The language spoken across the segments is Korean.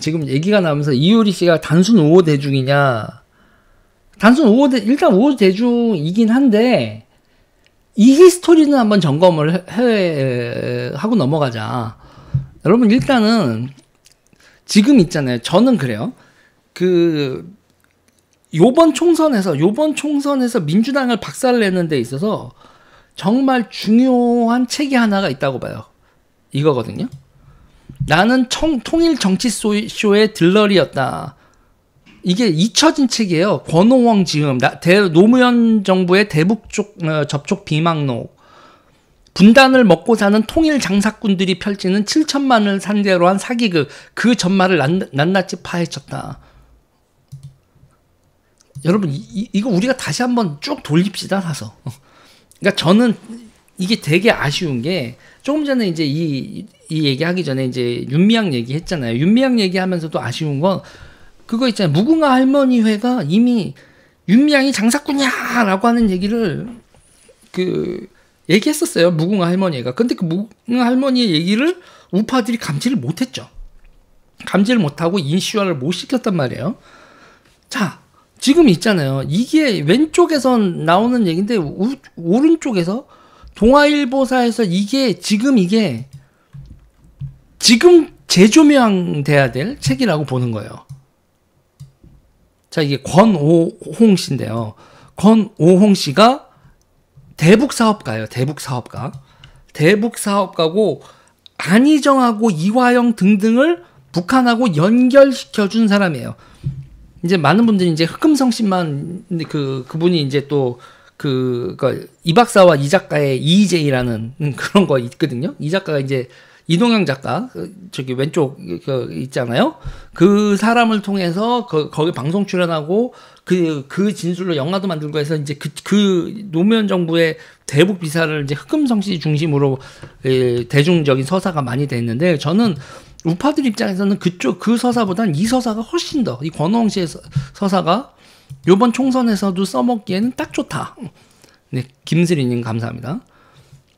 지금 얘기가 나오면서 이효리 씨가 단순 우호 대중이냐? 일단 우호 대중이긴 한데 이 히스토리는 한번 점검을 하고 넘어가자. 여러분 일단은 지금 있잖아요. 저는 그래요. 요번 총선에서 민주당을 박살내는 데 있어서 정말 중요한 책이 하나가 있다고 봐요. 이거거든요. 나는 통일 정치쇼의 들러리였다. 이게 잊혀진 책이에요. 권오홍 지음, 노무현 정부의 대북 접촉 비망록, 분단을 먹고 사는 통일 장사꾼들이 펼치는 7천만을 상대로 한 사기극, 그 전말을 낱낱이 파헤쳤다. 여러분 이거 우리가 다시 한번 쭉 돌립시다. 사서. 그러니까 저는 이게 되게 아쉬운 게 조금 전에 이제 이 얘기하기 전에 이제 윤미향 얘기했잖아요. 윤미향 얘기하면서도 아쉬운 건 그거 있잖아요. 무궁화 할머니 회가 이미 윤미향이 장사꾼이야라고 하는 얘기를 얘기했었어요. 무궁화 할머니가. 근데 그 무궁화 할머니의 얘기를 우파들이 감지를 못했죠. 감지를 못하고 인시화를 못 시켰단 말이에요. 자, 지금 있잖아요. 이게 왼쪽에서 나오는 얘기인데 오른쪽에서 동아일보사에서 지금 재조명돼야 될 책이라고 보는 거예요. 자, 이게 권오홍 씨인데요. 권오홍 씨가 대북사업가예요. 대북사업가고 안희정하고 이화영 등등을 북한하고 연결시켜준 사람이에요. 이제 많은 분들이 이제 흑금성 씨만 그분이 이제 또 이 박사와 이 작가의 EJ라는 그런 거 있거든요. 이 작가가 이제 이동영 작가 저기 왼쪽 있잖아요. 그 사람을 통해서 거기 방송 출연하고 그 진술로 영화도 만들고 해서 이제 그 노무현 정부의 대북 비사를 이제 흑금성 씨 중심으로 대중적인 서사가 많이 됐는데 저는 우파들 입장에서는 그 서사보단 이 서사가 훨씬 더 이 권오홍 씨의 서사가 요번 총선에서도 써먹기에는 딱 좋다. 네, 김슬이님 감사합니다.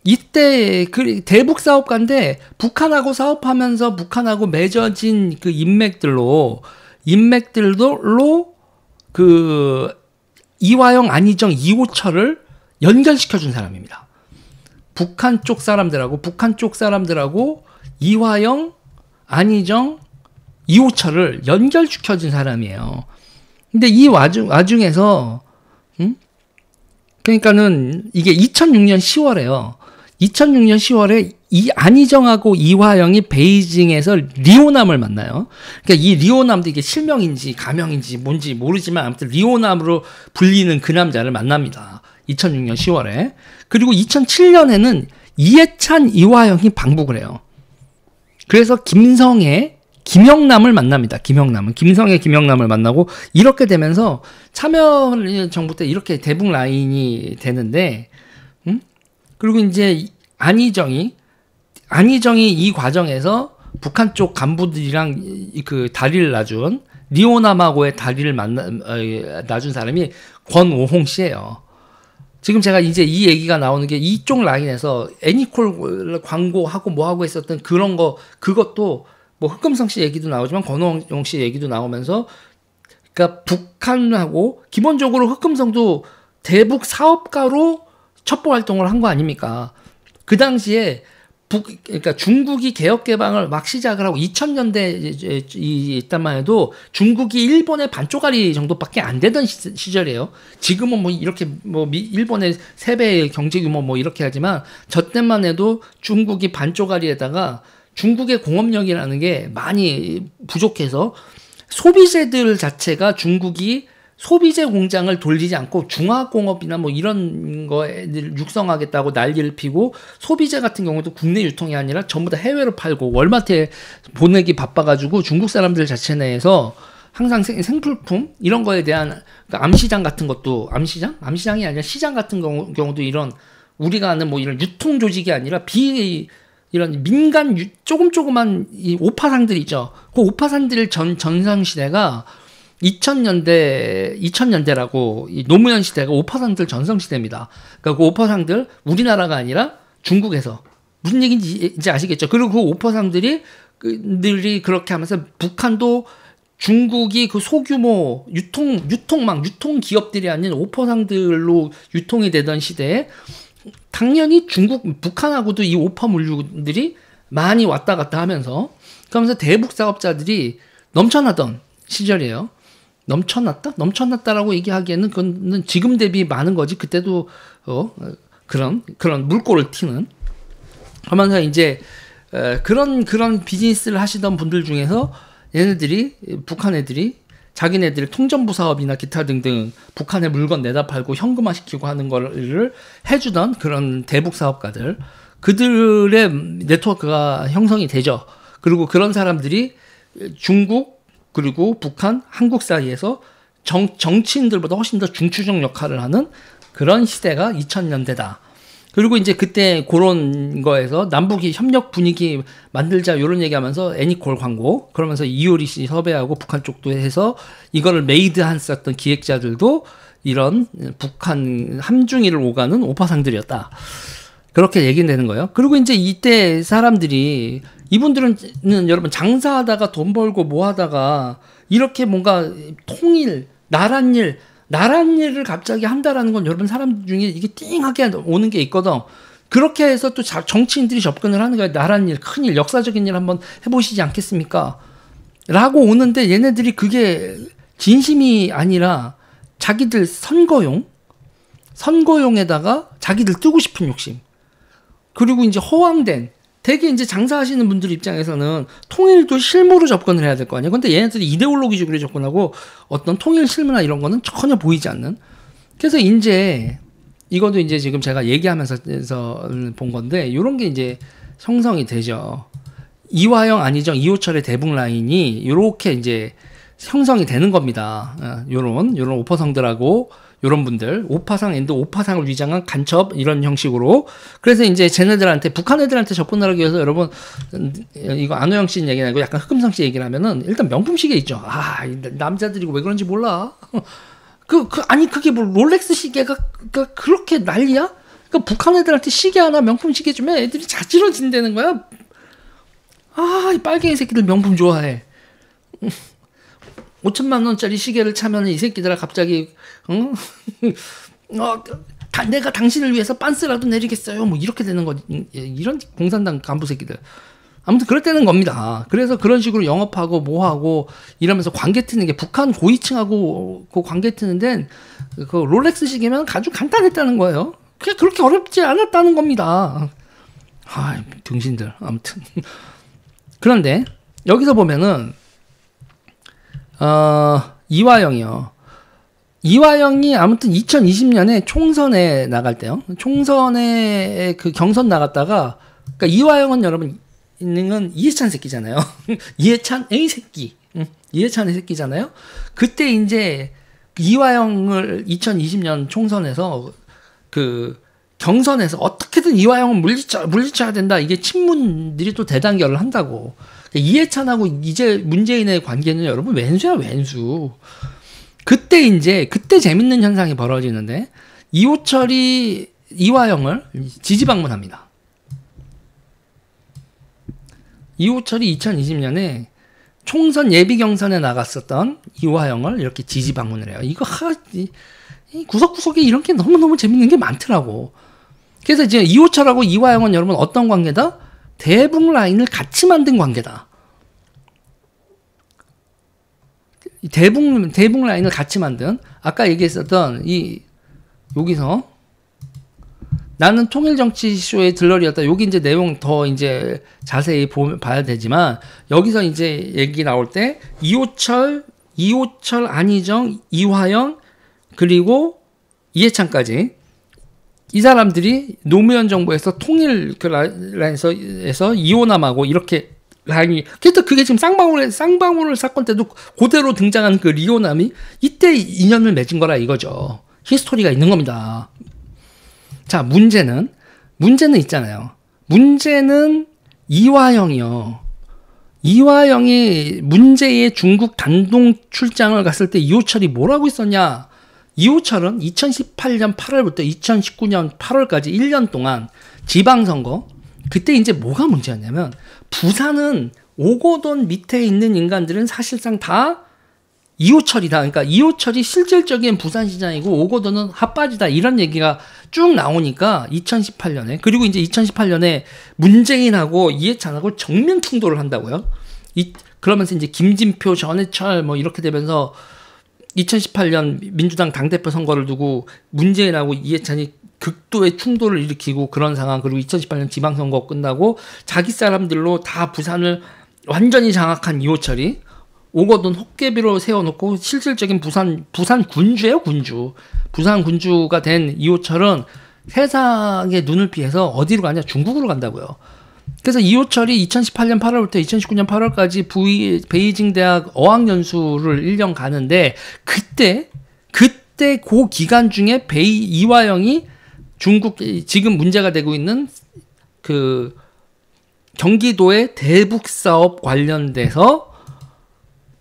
이때 대북 사업가인데 북한하고 사업하면서 북한하고 맺어진 그 인맥들로 이화영, 안희정, 이호철을 연결시켜준 사람입니다. 북한 쪽 사람들하고 이화영, 안희정, 이호철을 연결시켜준 사람이에요. 근데 이 와중에서 그러니까는 이게 2006년 10월에요. 2006년 10월에 이 안희정하고 이화영이 베이징에서 리오남을 만나요. 그러니까 이 리오남도 이게 실명인지 가명인지 뭔지 모르지만 아무튼 리오남으로 불리는 그 남자를 만납니다. 2006년 10월에. 그리고 2007년에는 이해찬, 이화영이 방북을 해요. 그래서 김영남을 만납니다. 김영남을 만나고 이렇게 되면서 참여정부 때 이렇게 대북 라인이 되는데, 그리고 이제 안희정이 이 과정에서 북한 쪽 간부들이랑 그 다리를 놔준 리오남하고의 다리를 놔준 사람이 권오홍 씨예요. 지금 제가 이제 이 얘기가 나오는 게 이쪽 라인에서 애니콜 광고하고 뭐하고 했었던 그런 거, 그것도 뭐 흑금성 씨 얘기도 나오지만 권오홍 씨 얘기도 나오면서, 그러니까 북한하고 기본적으로 흑금성도 대북 사업가로 첩보 활동을 한 거 아닙니까? 그 당시에 그러니까 중국이 개혁 개방을 막 시작을 하고 2000년대 있단만 해도 중국이 일본의 반쪽짜리 정도밖에 안 되던 시절이에요. 지금은 뭐 이렇게 뭐 일본의 3배의 경제 규모 뭐 이렇게 하지만 저 때만 해도 중국이 반쪽짜리에다가 중국의 공업력이라는 게 많이 부족해서 소비재들 자체가 중국이 소비재 공장을 돌리지 않고 중화공업이나 뭐 이런 거에 육성하겠다고 난리를 피고, 소비재 같은 경우도 국내 유통이 아니라 전부 다 해외로 팔고 월마트에 보내기 바빠가지고 중국 사람들 자체 내에서 항상 생필품 이런 거에 대한 그러니까 암시장 같은 것도 암시장이 아니라 시장 같은 경우도 이런 우리가 아는 뭐 이런 유통 조직이 아니라 이런 민간 조그만 이 오파상들이 있죠. 그 오파상들 전성시대가 2000년대라고 이 노무현 시대가 오파상들 전성시대입니다. 그러니까 그 오파상들 우리나라가 아니라 중국에서 무슨 얘기인지 이제 아시겠죠. 그리고 그 오파상들이 중국들이 그렇게 하면서 북한도 중국이 그 소규모 유통 기업들이 아닌 오퍼상들로 유통이 되던 시대에 당연히 북한하고도 이 오퍼 물류들이 많이 왔다 갔다 하면서 그러면서 대북 사업자들이 넘쳐나던 시절이에요. 넘쳐났다라고 얘기하기에는 그건 지금 대비 많은 거지. 그때도 그런 물꼬를 튀는 하면서 이제 그런 비즈니스를 하시던 분들 중에서 북한 애들이 자기네들의 통전부 사업이나 기타 등등 북한에 물건 내다 팔고 현금화 시키고 하는 거를 해주던 그런 대북 사업가들, 그들의 네트워크가 형성이 되죠. 그리고 그런 사람들이 중국 그리고 북한, 한국 사이에서 정치인들보다 훨씬 더 중추적 역할을 하는 그런 시대가 2000년대다. 그리고 이제 그때 그런 거에서 남북이 협력 분위기 만들자 이런 얘기하면서 애니콜 광고, 그러면서 이효리 씨 섭외하고 북한 쪽도 해서 이거를 메이드 했었던 기획자들도 이런 북한 함중이를 오가는 오파상들이었다. 그렇게 얘기되는 거예요. 그리고 이제 이때 사람들이, 이분들은 여러분 장사하다가 돈 벌고 뭐 하다가 이렇게 뭔가 나란 일을 갑자기 한다라는 건 여러분 사람 중에 이게 띵하게 오는 게 있거든. 그렇게 해서 또 정치인들이 접근을 하는 거예요. 나란 일, 큰일, 역사적인 일 한번 해보시지 않겠습니까? 라고 오는데 얘네들이 그게 진심이 아니라 자기들 선거용에다가 자기들 뜨고 싶은 욕심. 그리고 이제 허황된, 되게 이제 장사하시는 분들 입장에서는 통일도 실무로 접근을 해야 될 거 아니에요. 근데 얘네들이 이데올로기적으로 접근하고 어떤 통일 실무나 이런 거는 전혀 보이지 않는. 그래서 이제 이것도 이제 지금 제가 얘기하면서 본 건데, 이런 게 이제 형성이 되죠. 이화영, 안희정, 이호철의 대북 라인이 이렇게 이제 형성이 되는 겁니다. 요런 오퍼상들하고 요런 분들, 오파상을 위장한 간첩, 이런 형식으로. 그래서 이제 쟤네들한테, 북한 애들한테 접근을 하기 위해서 여러분, 이거 안호영 씨 얘기 아니고 약간 흑금성 씨 얘기를 하면은 일단 명품 시계 있죠. 남자들이고 왜 그런지 몰라. 아니, 그게 뭐 롤렉스 시계가 그렇게 난리야? 그러니까 북한 애들한테 시계 하나, 명품 시계 주면 애들이 자지러진다는 거야. 이 빨갱이 새끼들 명품 좋아해. 5천만 원짜리 시계를 차면 이 새끼들아 갑자기 내가 당신을 위해서 빤스라도 내리겠어요. 뭐 이렇게 되는 거, 이런 공산당 간부 새끼들. 아무튼 그랬다는 겁니다. 그래서 그런 식으로 영업하고 뭐하고 이러면서 관계 트는 게, 북한 고위층하고 그 관계 트는 데는 그 롤렉스 시계면 아주 간단했다는 거예요. 그게 그렇게 어렵지 않았다는 겁니다. 등신들. 아무튼 그런데 여기서 보면은 이화영이 아무튼 2020년에 총선에 나갈 때요. 총선에 그 경선 나갔다가, 그러니까 이화영은 여러분 있는 이해찬 새끼잖아요. 이해찬 애 새끼. 이해찬의 새끼잖아요. 그때 이제 이화영을 2020년 총선에서 그 경선에서 어떻게든 이화영은 물리쳐야 된다. 이게 친문들이 또 대단결을 한다고. 이해찬하고 이제 문재인의 관계는 여러분 왼수야, 왼수. 그때 재밌는 현상이 벌어지는데, 이호철이 이화영을 지지방문합니다. 이호철이 2020년에 총선 예비 경선에 나갔었던 이화영을 이렇게 지지방문을 해요. 이거 구석구석에 이런 게 너무너무 재밌는 게 많더라고. 그래서 이제 이호철하고 이화영은 여러분 어떤 관계다? 대북 라인을 같이 만든 관계다. 대북 라인을 같이 만든, 아까 얘기했었던 여기서 나는 통일정치쇼의 들러리였다. 여기 이제 내용 더 이제 자세히 봐야 되지만, 여기서 이제 얘기 나올 때 이호철, 안희정, 이화영, 그리고 이해찬까지, 이 사람들이 노무현 정부에서 통일 라인에서 이호남하고 이렇게 라인이, 그래서 그게 지금 쌍방울 사건 때도 그대로 등장하는 그 리오남이 이때 인연을 맺은 거라 이거죠. 히스토리가 있는 겁니다. 자, 문제는 있잖아요. 문제는 이화영이요. 이화영이 문제의 중국 단독 출장을 갔을 때 이호철이 뭐라고 있었냐? 이호철은 2018년 8월부터 2019년 8월까지 1년 동안 지방선거, 그때 이제 뭐가 문제였냐면, 부산은 오거돈 밑에 있는 인간들은 사실상 다 이호철이다. 그러니까 이호철이 실질적인 부산시장이고 오거돈은 핫바지다. 이런 얘기가 쭉 나오니까 2018년에 그리고 이제 2018년에 문재인하고 이해찬하고 정면 충돌을 한다고요. 그러면서 이제 김진표, 전해철 뭐 이렇게 되면서 2018년 민주당 당대표 선거를 두고 문재인하고 이해찬이 극도의 충돌을 일으키고 그런 상황. 그리고 2018년 지방선거 끝나고 자기 사람들로 다 부산을 완전히 장악한 이호철이 오거돈 헛개비로 세워놓고 실질적인 부산 군주예요, 군주. 부산 군주가 된 이호철은 세상의 눈을 피해서 어디로 가냐? 중국으로 간다고요. 그래서 이호철이 2018년 8월부터 2019년 8월까지 베이징 대학 어학연수를 1년 가는데 그때 그 기간 중에 이화영이 중국 지금 문제가 되고 있는 그 경기도의 대북 사업 관련돼서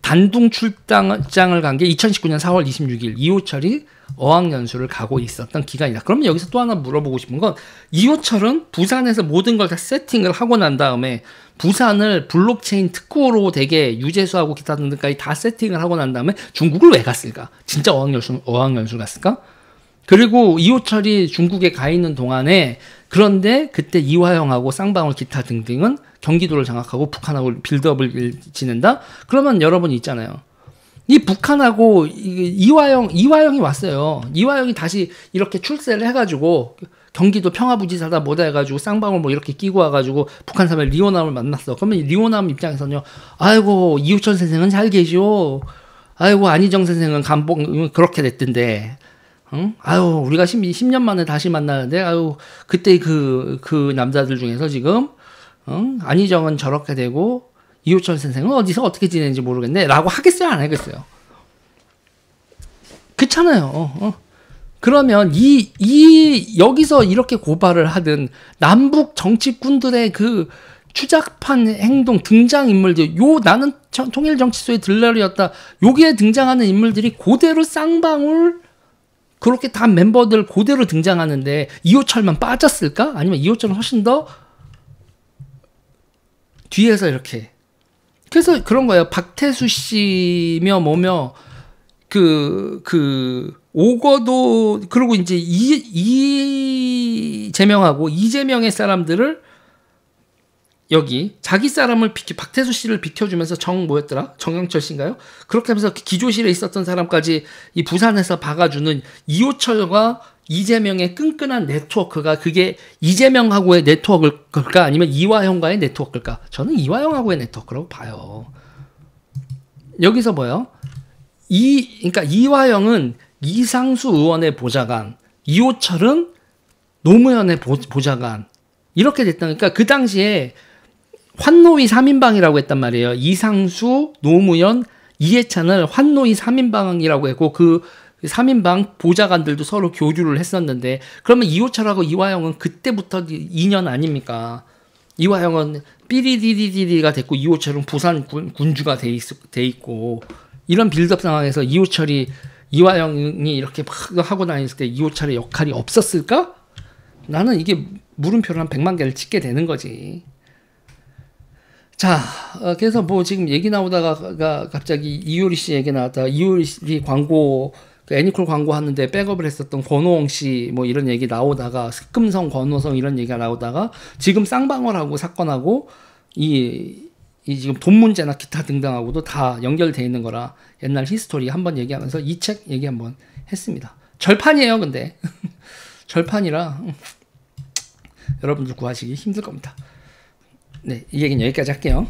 단둥 출장을 간 게 2019년 4월 26일 이호철이 어학연수를 가고 있었던 기간이다. 그러면 여기서 또 하나 물어보고 싶은 건 이호철은 부산에서 모든 걸 다 세팅을 하고 난 다음에 부산을 블록체인 특구로 되게 유재수하고 기타 등등까지 다 세팅을 하고 난 다음에 중국을 왜 갔을까? 진짜 어학연수 갔을까? 그리고 이호철이 중국에 가 있는 동안에 그런데 그때 이화영하고 쌍방울 기타 등등은 경기도를 장악하고 북한하고 빌드업을 지낸다? 그러면 여러분 있잖아요. 이 북한하고 이화영이 왔어요. 이화영이 다시 이렇게 출세를 해가지고 경기도 평화부지사다 뭐다 해가지고 쌍방울 뭐 이렇게 끼고 와가지고 북한 사람의 리오남을 만났어. 그러면 리오남 입장에서는요. 아이고 이우철 선생은 잘 계시오. 아이고 안희정 선생은 감봉 그렇게 됐던데. 응? 아유 우리가 10년 만에 다시 만나는데 아유 그때 그 남자들 중에서 지금 안희정은 저렇게 되고 이호철 선생은 어디서 어떻게 지내는지 모르겠네 라고 하겠어요 안 하겠어요? 그렇잖아요. 그러면 여기서 이렇게 고발을 하든 남북 정치꾼들의 그 추잡한 행동 등장인물들 나는 통일정치소의 들러리였다 여기에 등장하는 인물들이 그대로 쌍방울 그렇게 다 멤버들 그대로 등장하는데 이호철만 빠졌을까? 아니면 이호철은 훨씬 더 뒤에서 이렇게 그래서 그런 거예요. 박태수 씨며 뭐며 오거도 그리고 이제 이재명하고 이재명의 사람들을 여기 자기 사람을 박태수 씨를 비켜주면서 뭐였더라? 정영철 씨인가요? 그렇게 하면서 기조실에 있었던 사람까지 이 부산에서 박아주는 이호철과 이재명의 끈끈한 네트워크가 그게 이재명하고의 네트워크일까? 아니면 이화영과의 네트워크일까? 저는 이화영하고의 네트워크라고 봐요. 여기서 뭐요? 그러니까 이화영은 이상수 의원의 보좌관, 이호철은 노무현의 보좌관. 이렇게 됐다. 그러니까 그 당시에 환노위 3인방이라고 했단 말이에요. 이상수, 노무현, 이해찬을 환노위 3인방이라고 했고 그 3인방 보좌관들도 서로 교류를 했었는데 그러면 이호철하고 이화영은 그때부터 인연 아닙니까? 이화영은 삐리디디디가 됐고 이호철은 부산 군주가 돼 있고 이런 빌드업 상황에서 이화영이 이렇게 막 하고 다녔을 때 이호철의 역할이 없었을까? 나는 이게 물음표를 한 100만 개를 찍게 되는 거지. 자, 그래서 뭐 지금 얘기 나오다가 갑자기 이효리 씨 얘기 나왔다. 이효리 씨 광고, 애니콜 광고 하는데 백업을 했었던 권호영 씨 뭐 이런 얘기 나오다가 습금성, 권호성 이런 얘기가 나오다가 지금 쌍방울하고 사건하고 이 지금 돈 문제나 기타 등등하고도 다 연결돼 있는 거라 옛날 히스토리 한번 얘기하면서 이 책 얘기 한번 했습니다. 절판이에요, 근데. 절판이라 여러분들 구하시기 힘들 겁니다. 네, 이 얘기는 여기까지 할게요.